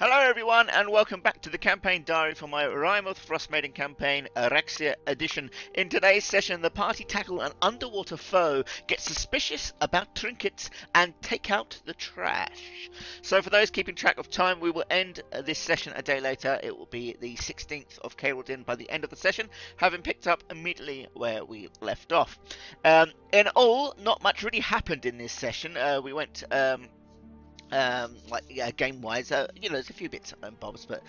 Hello everyone and welcome back to the campaign diary for my Rime of Frostmaiden campaign, Aracséa edition. In today's session, the party tackle an underwater foe, get suspicious about trinkets, and take out the trash. So for those keeping track of time, we will end this session a day later. It will be the 16th of Caerldin by the end of the session, having picked up immediately where we left off. In all, not much really happened in this session. We went... game wise, there's a few bits and bobs, but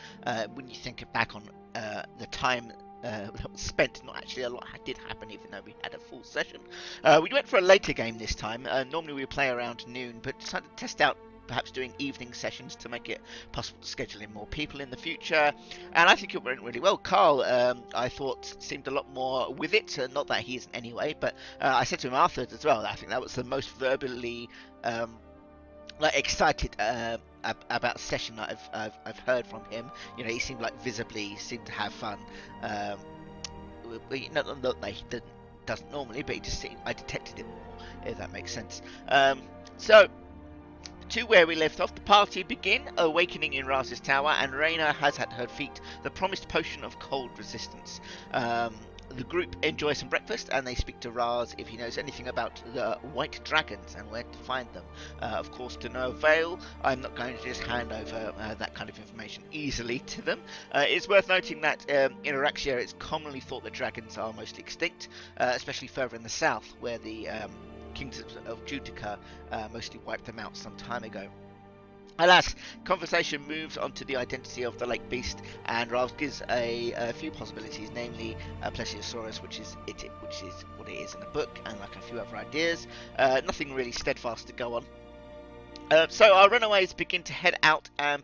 when you think back on the time that was spent, not actually a lot did happen, even though we had a full session. We went for a later game this time. Normally we play around noon, but decided to test out perhaps doing evening sessions to make it possible to schedule in more people in the future, and I think it went really well. Carl, I thought, seemed a lot more with it, not that he isn't anyway, but I said to him afterwards as well, I think that was the most verbally excited about session that I've heard from him. You know, he seemed like visibly seemed to have fun. Not that he doesn't normally, but he just seemed, I detected it more, if that makes sense. So to where we left off, the party begin awakening in Raz's tower, and Reyna has at her feet the promised potion of cold resistance. The group enjoy some breakfast, and they speak to Raz if he knows anything about the white dragons and where to find them. Of course, to no avail. I'm not going to just hand over that kind of information easily to them. It's worth noting that in Aracséa, it's commonly thought that dragons are mostly extinct, especially further in the south, where the kingdoms of Judica mostly wiped them out some time ago. Alas, conversation moves on to the identity of the lake beast, and Raz gives a few possibilities, namely Plesiosaurus, which is what it is in the book, and like a few other ideas. Nothing really steadfast to go on. So our runaways begin to head out and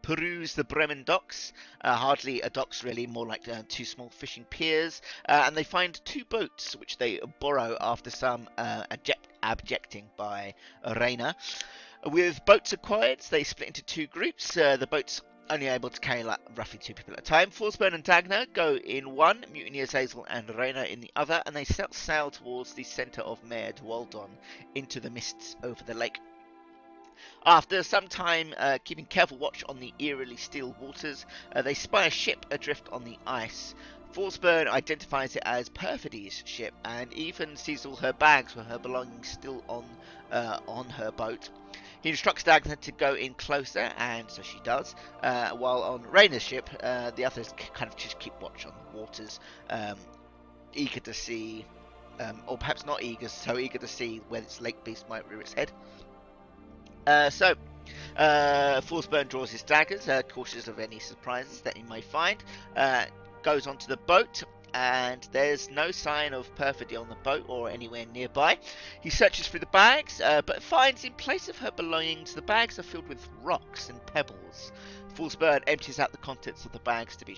peruse the Bremen docks. Hardly a docks really, more like two small fishing piers, and they find two boats which they borrow after some abjecting by Reyna. With boats acquired, they split into two groups. The boats only able to carry like roughly two people at a time. Forsburn and Dagner go in one, Mutiny Azazel and Reyna in the other, and they set sail towards the centre of Mare Dwaldon into the mists over the lake. After some time keeping careful watch on the eerily still waters, they spy a ship adrift on the ice. Forsburn identifies it as Perfidy's ship, and even sees all her bags with her belongings still on her boat. He instructs Dagner to go in closer, and so she does. While on Reyna's ship, the others kind of just keep watch on the waters, eager to see, or perhaps not eager, so eager to see where this lake beast might rear its head. Forsburn draws his daggers, cautious of any surprises that he may find. Goes onto the boat, and there's no sign of Perfidy on the boat or anywhere nearby. He searches through the bags, but finds in place of her belongings, the bags are filled with rocks and pebbles. Forsburn empties out the contents of the bags to be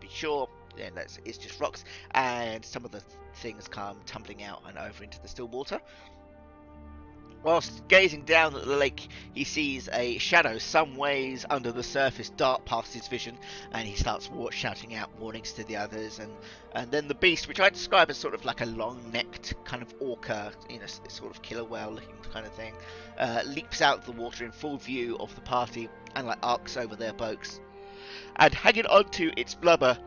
sure. Yeah, it's just rocks, and some of the things come tumbling out and over into the still water. Whilst gazing down at the lake, he sees a shadow some ways under the surface dart past his vision, and he starts shouting out warnings to the others. And then the beast, which I describe as sort of like a long-necked kind of orca, sort of killer whale-looking kind of thing, leaps out of the water in full view of the party and arcs over their boats. And hanging onto its blubber,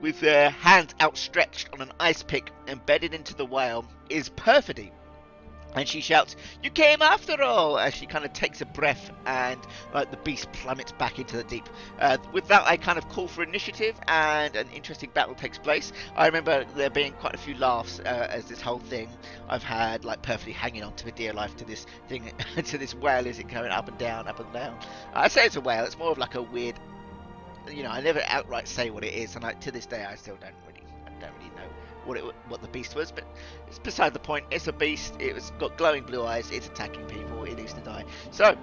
with their hands outstretched on an ice pick embedded into the whale, is Perfidy. And she shouts, "You came after all!" as she kind of takes a breath, and the beast plummets back into the deep. With that, I kind of call for initiative, and an interesting battle takes place. I remember there being quite a few laughs as this whole thing. I've had perfectly hanging on to a dear life to this thing, to this whale as it going up and down, up and down. I say it's a whale. It's more of like a weird. I never outright say what it is, and to this day I still don't really know what the beast was, but it's beside the point. It's a beast. It's got glowing blue eyes. It's attacking people. It needs to die. So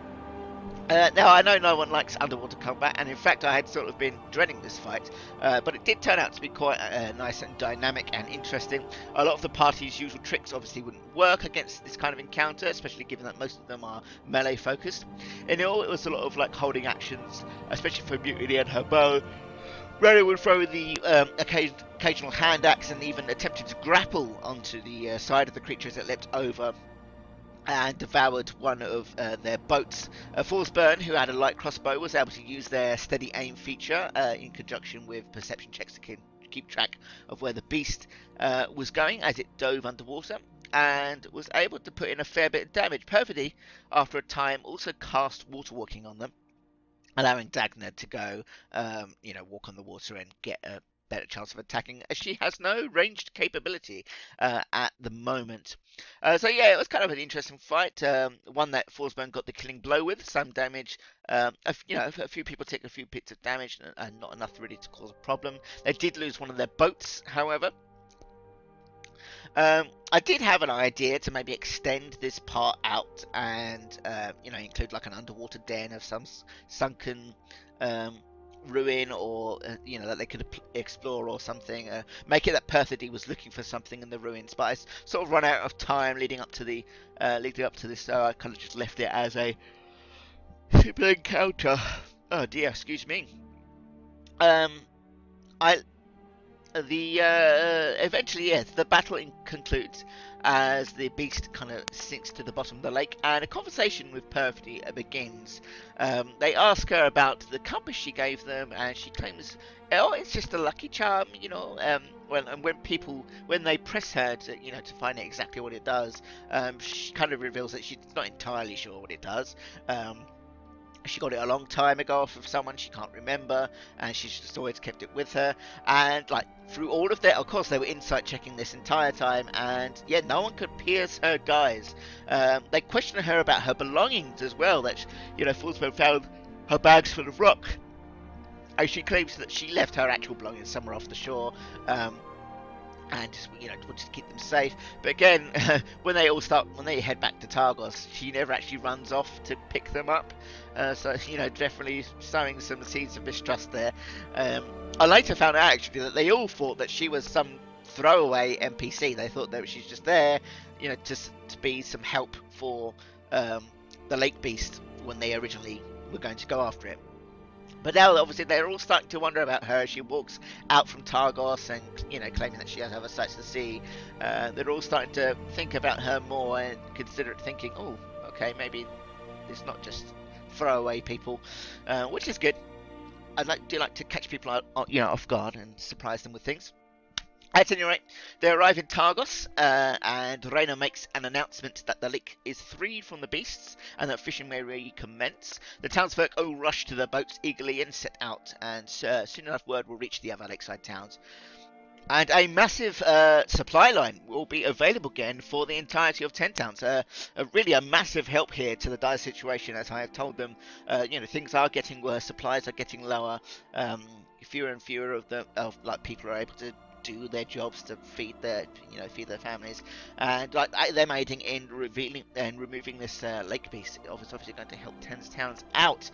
now I know no one likes underwater combat, and in fact I had sort of been dreading this fight, but it did turn out to be quite nice and dynamic and interesting. A lot of the party's usual tricks obviously wouldn't work against this kind of encounter, especially given that most of them are melee focused. In all, it was a lot of holding actions, especially for Mutiny and her bow. Reyna would throw the occasional hand axe, and even attempted to grapple onto the side of the creature as it leapt over. and devoured one of their boats. Forsburn, who had a light crossbow, was able to use their steady aim feature in conjunction with perception checks to keep track of where the beast was going as it dove underwater, and was able to put in a fair bit of damage. Perfidy, after a time, also cast water walking on them, allowing Dagna to go, walk on the water and get a better chance of attacking, as she has no ranged capability at the moment. So yeah, it was kind of an interesting fight. One that Forsburn got the killing blow with, some damage. A few people take a few bits of damage, and not enough really to cause a problem. They did lose one of their boats, however. I did have an idea to maybe extend this part out and, include like an underwater den of some sunken ruin, or, that they could explore or something. Make it that Perfidy was looking for something in the ruins, but I sort of run out of time leading up to this, so I kind of just left it as a simple encounter. Oh dear, excuse me. I Eventually, yes, the battle concludes as the beast kind of sinks to the bottom of the lake, and a conversation with Perfidy begins. They ask her about the compass she gave them, and she claims, "Oh, it's just a lucky charm, when they press her to find out exactly what it does, she kind of reveals that she's not entirely sure what it does. She got it a long time ago off of someone she can't remember, and she's just always kept it with her. And like through all of that, of course, they were insight checking this entire time, and yeah, no one could pierce her guise. They questioned her about her belongings as well. That Forsberg found her bags full of rock, and she claims that she left her actual belongings somewhere off the shore. And just wanted to keep them safe. But again, when they head back to Targos, she never actually runs off to pick them up. So definitely sowing some seeds of mistrust there. I later found out actually that they all thought that she was some throwaway NPC. They thought that she's just there, to be some help for the lake beast when they originally were going to go after it. But now, obviously, they're all starting to wonder about her. She walks out from Targos and, claiming that she has other sights to see. They're all starting to think about her more and consider it, thinking, oh, okay, maybe it's not just throwaway people, which is good. Do like to catch people off guard and surprise them with things. At any rate, they arrive in Targos, and Reyna makes an announcement that the lake is freed from the beasts and that fishing may recommence. The townsfolk all rush to their boats eagerly and set out, and soon enough word will reach the other lakeside towns. And a massive supply line will be available again for the entirety of 10 towns. Really a massive help here to the dire situation, as I have told them. Things are getting worse, supplies are getting lower. Fewer and fewer of people are able to do their jobs to feed their families, and them aiding in revealing and removing this lake beast is obviously going to help 10 towns out.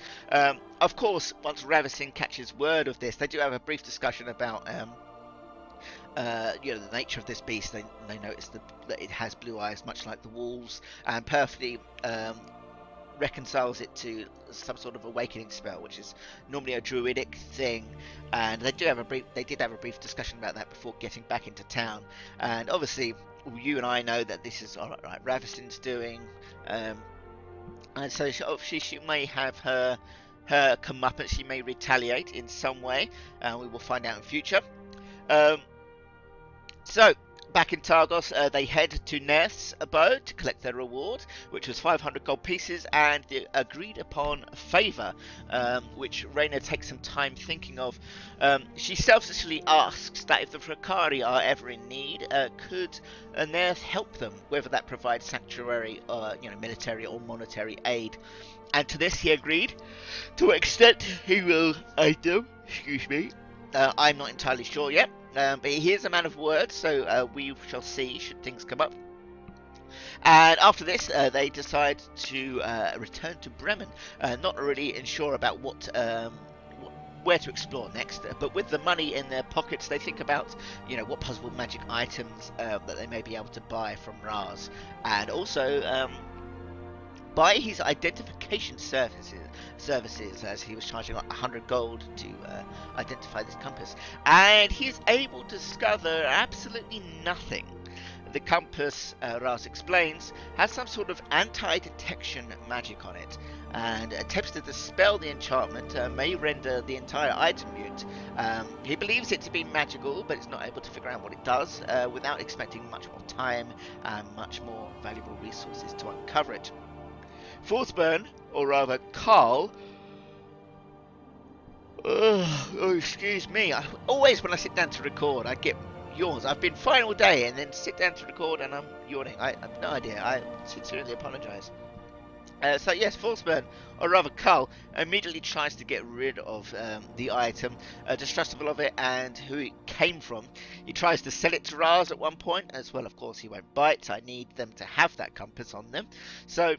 Of course, once Ravison catches word of this, they do have a brief discussion about the nature of this beast. They notice that it has blue eyes, much like the wolves, and perfectly reconciles it to some sort of awakening spell, which is normally a druidic thing. And they did have a brief discussion about that before getting back into town. And obviously, you and I know that this is right. Ravison's doing, and so she may have her comeuppance. She may retaliate in some way, and we will find out in future. So, back in Targos, they head to Nerth's abode to collect their reward, which was 500 gold pieces and the agreed upon favour, which Reyna takes some time thinking of. She selfishly asks that if the Fracari are ever in need, could Nerth help them, whether that provides sanctuary, military or monetary aid. And to this he agreed. To what extent he will aid them, I'm not entirely sure yet. But he is a man of words, so we shall see should things come up. And after this, they decide to return to Bremen, not really sure about where to explore next. But with the money in their pockets, they think about what possible magic items that they may be able to buy from Raz, and also buy his identification services, as he was charging like 100 gold to identify this compass, and he is able to discover absolutely nothing The compass, Raz explains, has some sort of anti-detection magic on it, and attempts to dispel the enchantment may render the entire item mute. He believes it to be magical, but is not able to figure out what it does without expecting much more time and much more valuable resources to uncover it. Forsburn, or rather Carl, oh, excuse me. Always when I sit down to record, I get yawns. I've been fine all day and then sit down to record and I'm yawning. I have no idea. I sincerely apologise. So yes, Forsburn, or rather Carl, immediately tries to get rid of the item, distrustful of it and who it came from. He tries to sell it to Raz at one point, as well of course he won't bite. I need them to have that compass on them. So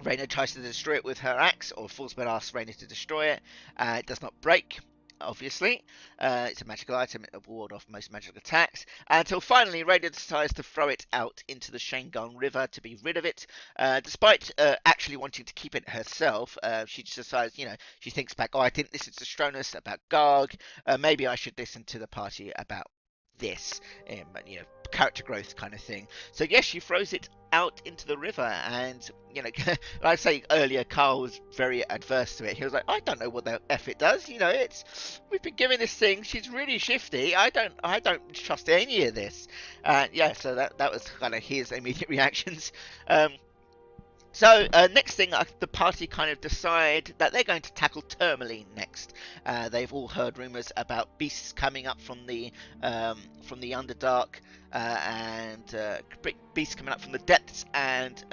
Reyna tries to destroy it with her axe, or Forsburn asks Reyna to destroy it. It does not break, obviously. It's a magical item, it will ward off most magical attacks. Until finally, Reyna decides to throw it out into the Shangang River to be rid of it. Despite actually wanting to keep it herself, she decides, she thinks back, I didn't listen to Stronus about Garg. Maybe I should listen to the party about this, character growth kind of thing. So yes, she throws it out into the river, and like I say earlier, Carl was very adverse to it. He was like, I don't know what the F it does. We've been given this thing. She's really shifty. I don't trust any of this. So that was kind of his immediate reactions. So next thing, the party kind of decide that they're going to tackle Tourmaline next. They've all heard rumours about beasts coming up from the Underdark, and beasts coming up from the depths and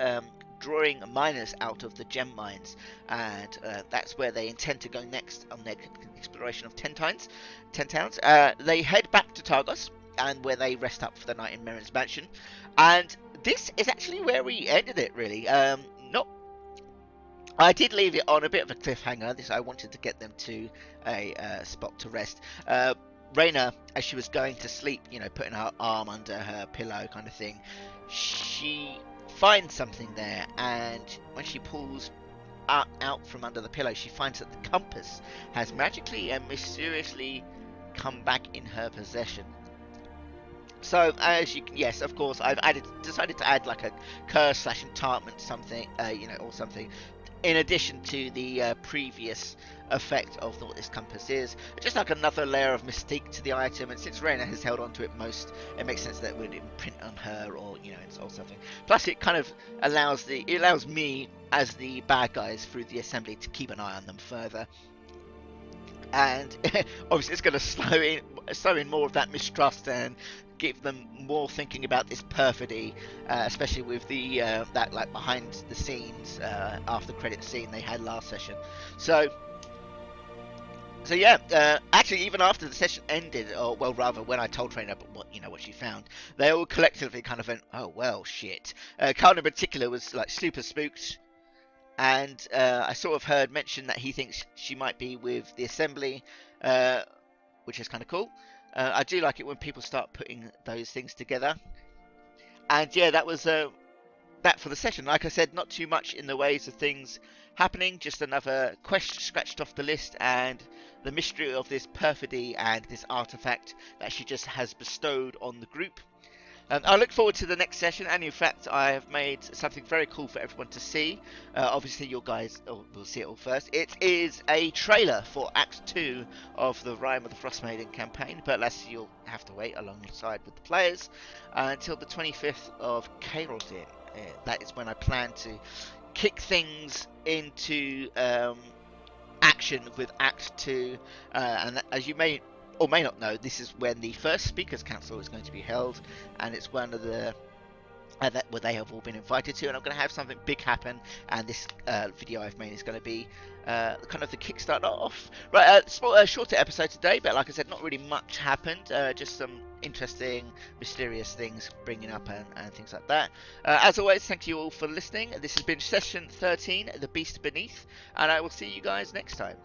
drawing miners out of the gem mines, and that's where they intend to go next on their exploration of 10 towns. They head back to Targos, and where they rest up for the night in Merrin's mansion, and this is actually where we ended it, really. I did leave it on a bit of a cliffhanger. I wanted to get them to a spot to rest. Reyna, as she was going to sleep, putting her arm under her pillow kind of thing, she finds something there, and when she pulls out from under the pillow, she finds that the compass has magically and mysteriously come back in her possession. So as you can, yes, of course, I've decided to add like a curse / enchantment, something, or something, in addition to the previous effect of what this compass is. Just like another layer of mystique to the item, and since Reyna has held on to it most, it makes sense that it would imprint on her, or or something. Plus, it kind of allows me as the bad guys through the assembly to keep an eye on them further. And obviously, it's going to slow in more of that mistrust and give them more thinking about this perfidy, especially with the that like behind the scenes after credit scene they had last session. So yeah, actually, even after the session ended, or well, rather, when I told Reyna what she found, they all collectively kind of went, oh well, shit. Carl in particular was like super spooked. And I sort of heard mention that he thinks she might be with the assembly, which is kind of cool. I do like it when people start putting those things together. And yeah, that was that for the session. Like I said, not too much in the ways of things happening, just another quest scratched off the list, and the mystery of this perfidy and this artifact that she just has bestowed on the group. I look forward to the next session, and in fact I have made something very cool for everyone to see. Obviously you guys will see it all first. It is a trailer for Act 2 of the Rime of the Frostmaiden campaign, but you'll have to wait alongside with the players until the 25th of Caerldin. That is when I plan to kick things into action with Act 2, and as you may or may not know, this is when the first Speakers Council is going to be held, and it's one of the where they have all been invited to, and I'm going to have something big happen, and this video I've made is going to be kind of the kickstart off. Right, a shorter episode today, but like I said, not really much happened, just some interesting, mysterious things bringing up and things like that. As always, thank you all for listening. This has been Session 13, The Beast Beneath, and I will see you guys next time.